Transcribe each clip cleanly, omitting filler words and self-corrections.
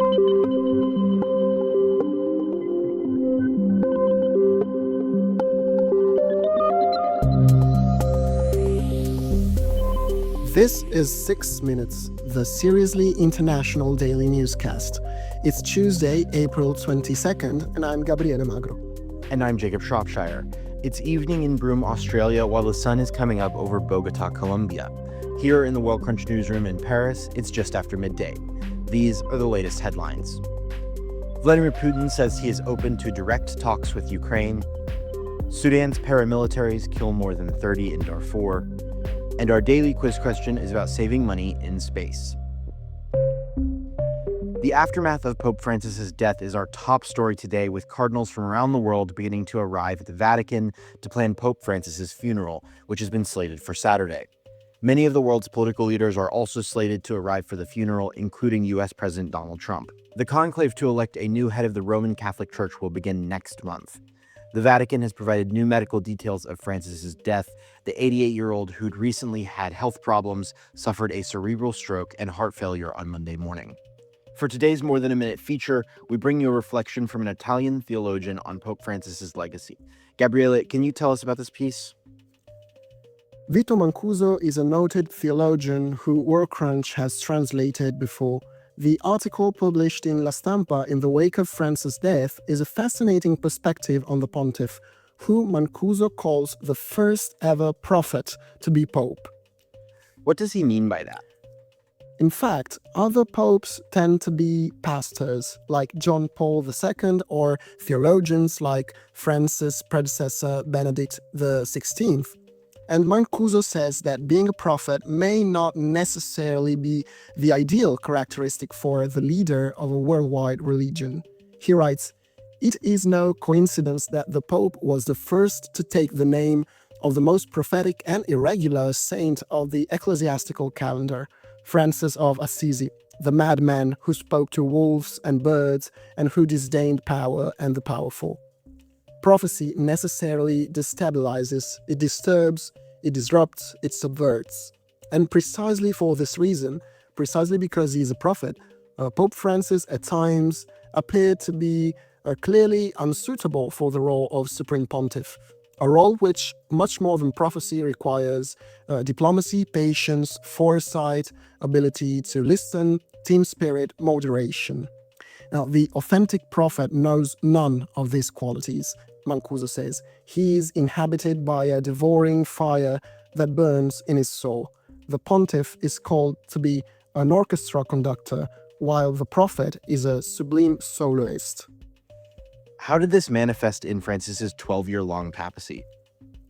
This is 6 Minutes, the seriously international daily newscast. It's Tuesday, April 22nd, and I'm Gabriele Magro. And I'm Jacob Shropshire. It's evening in Broome, Australia, while the sun is coming up over Bogota, Colombia. Here in the World Crunch newsroom in Paris, it's just after midday. These are the latest headlines. Vladimir Putin says he is open to direct talks with Ukraine. Sudan's paramilitaries kill more than 30 in Darfur. And our daily quiz question is about saving money in space. The aftermath of Pope Francis's death is our top story today, with cardinals from around the world beginning to arrive at the Vatican to plan Pope Francis's funeral, which has been slated for Saturday. Many of the world's political leaders are also slated to arrive for the funeral, including U.S. President Donald Trump. The conclave to elect a new head of the Roman Catholic Church will begin next month. The Vatican has provided new medical details of Francis's death. The 88-year-old, who'd recently had health problems, suffered a cerebral stroke and heart failure on Monday morning. For today's More Than a Minute feature, we bring you a reflection from an Italian theologian on Pope Francis's legacy. Gabriele, can you tell us about this piece? Vito Mancuso is a noted theologian who World Crunch has translated before. The article published in La Stampa in the wake of Francis' death is a fascinating perspective on the pontiff, who Mancuso calls the first ever prophet to be pope. What does he mean by that? In fact, other popes tend to be pastors, like John Paul II, or theologians like Francis' predecessor Benedict XVI. And Mancuso says that being a prophet may not necessarily be the ideal characteristic for the leader of a worldwide religion. He writes, "It is no coincidence that the Pope was the first to take the name of the most prophetic and irregular saint of the ecclesiastical calendar, Francis of Assisi, the madman who spoke to wolves and birds and who disdained power and the powerful." Prophecy necessarily destabilizes, it disturbs, it disrupts, it subverts. And precisely for this reason, precisely because he is a prophet, Pope Francis at times appeared to be clearly unsuitable for the role of Supreme Pontiff, a role which, much more than prophecy, requires diplomacy, patience, foresight, ability to listen, team spirit, moderation. Now, the authentic prophet knows none of these qualities, Mancuso says. He is inhabited by a devouring fire that burns in his soul. The pontiff is called to be an orchestra conductor, while the prophet is a sublime soloist. How did this manifest in Francis's 12-year-long papacy?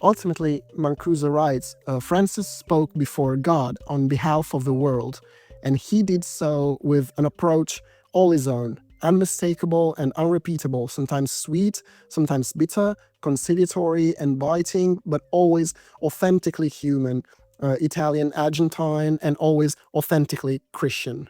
Ultimately, Mancuso writes, Francis spoke before God on behalf of the world, and he did so with an approach all his own, unmistakable and unrepeatable, sometimes sweet, sometimes bitter, conciliatory and biting, but always authentically human, Italian, Argentine, and always authentically Christian.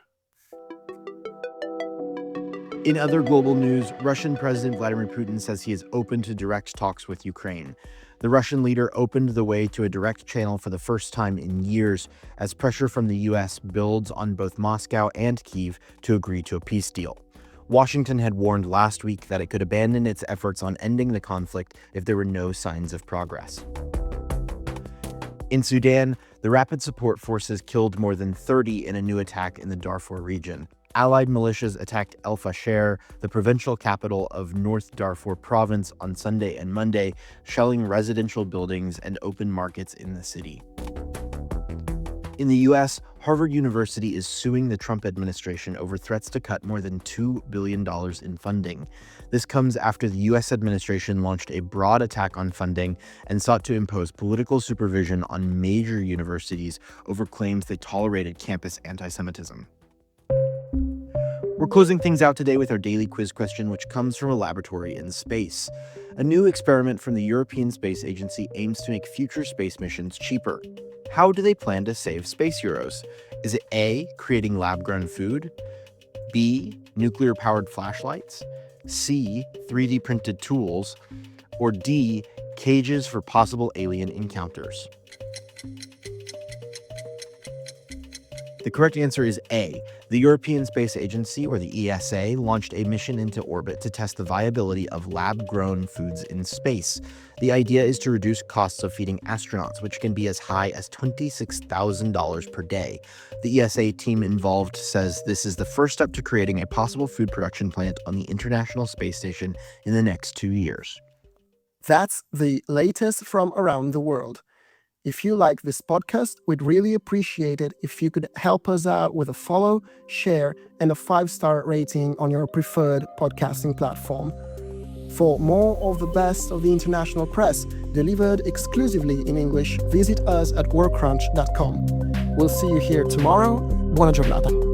In other global news, Russian President Vladimir Putin says he is open to direct talks with Ukraine. The Russian leader opened the way to a direct channel for the first time in years, as pressure from the U.S. builds on both Moscow and Kyiv to agree to a peace deal. Washington had warned last week that it could abandon its efforts on ending the conflict if there were no signs of progress. In Sudan, the Rapid Support Forces killed more than 30 in a new attack in the Darfur region. Allied militias attacked El Fasher, the provincial capital of North Darfur province, on Sunday and Monday, shelling residential buildings and open markets in the city. In the U.S., Harvard University is suing the Trump administration over threats to cut more than $2 billion in funding. This comes after the U.S. administration launched a broad attack on funding and sought to impose political supervision on major universities over claims they tolerated campus anti-Semitism. We're closing things out today with our daily quiz question, which comes from a laboratory in space. A new experiment from the European Space Agency aims to make future space missions cheaper. How do they plan to save space euros? Is it A, creating lab-grown food, B, nuclear-powered flashlights, C, 3D printed tools, or D, cages for possible alien encounters? The correct answer is A. The European Space Agency, or the ESA, launched a mission into orbit to test the viability of lab-grown foods in space. The idea is to reduce costs of feeding astronauts, which can be as high as $26,000 per day. The ESA team involved says this is the first step to creating a possible food production plant on the International Space Station in the next 2 years. That's the latest from around the world. If you like this podcast, we'd really appreciate it if you could help us out with a follow, share, and a 5-star rating on your preferred podcasting platform. For more of the best of the international press, delivered exclusively in English, visit us at worldcrunch.com. We'll see you here tomorrow. Buona giornata.